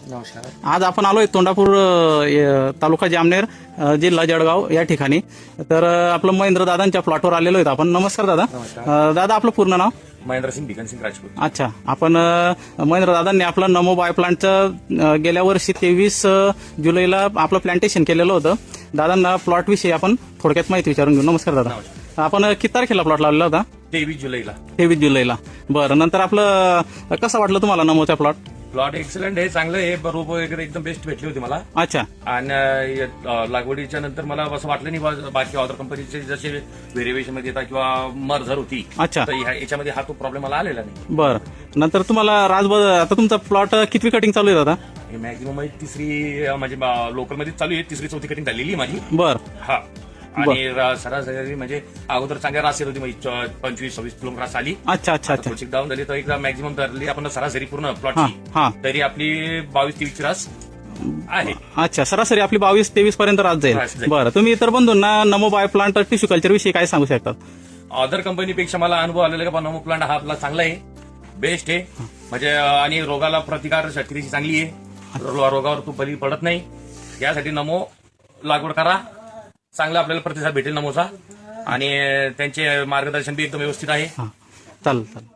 नमस्कार. आज आपण आलोय तोंडापूर तालुका जामनेर जिल्हा जळगाव या ठिकाणी. तर आपलं महेंद्र दादांच्या प्लॉटवर आलेलो आहेत आपण. नमस्कार दादा. दादा आपलं पूर्ण नाव? महेंद्र सिंग भिकन सिंग राजपूत. अच्छा. आपण महेंद्र दादांनी आपलं नमो बाय प्लांटचं गेल्या वर्षी 23 जुलैला आपलं प्लांटेशन केलेलं होतं. दादांना प्लॉट विषयी आपण थोडक्यात माहिती विचारून घेऊ. नमस्कार दादा. आपण किती तारखेला प्लॉट लावलेला होता? 23 जुलैला. 23 जुलैला. बरं. नंतर आपलं कसं वाटलं तुम्हाला नमोचा प्लॉट? प्लॉट एक्सलंट आहे, चांगलं आहे. रोप वगैरे एकदम बेस्ट भेटली होती मला. अच्छा. आणि लागवडीच्या नंतर मला असं वाटलं नाही बाकी ऑदर कंपनीचे जसे व्हेरिएशन मध्ये येतात किंवा मर्जर होती. अच्छा. तर याच्यामध्ये हा तो प्रॉब्लेम मला आलेला नाही. बरं. नंतर तुम्हाला आता तुमचा प्लॉट कितवी कटिंग चालू आहे दादा? हे मॅक्झिमम तिसरी म्हणजे लोकल मध्ये चालू आहे, तिसरी चौथी कटिंग झालेली आहे माझी. बरं. हा. आणि सरासरी म्हणजे अगोदर चांगल्या रास येत होती, म्हणजे 25-26 किलो रास आली. अच्छा अच्छा अच्छा. थोडीशी डाऊन झाली तर एकदा मॅक्झिमम धरली आपण सरासरी पूर्ण प्लॉटची, हा. तरी आपली 22-23 रास आहे. अच्छा. सरासरी आपली 22-23 पर्यंत रात रास जाईल. जाईल. बरं. तुम्ही इतर बंधूंना नमो बाय प्लांट टिश्यू कल्चर विषयी काय सांगू शकतात? अदर कंपनीपेक्षा मला अनुभव आलेला का नमो प्लांट हा आपला चांगला आहे, बेस्ट आहे. म्हणजे आणि रोगाला प्रतिकार शक्ती चांगली आहे, रोगावर तू बली पडत नाही. यासाठी नमो लागवड करा, चांगला आपल्याला प्रतिसाद भेटेल नमोचा. आणि त्यांचे मार्गदर्शन बी एकदम व्यवस्थित आहे. चालेल चालेल.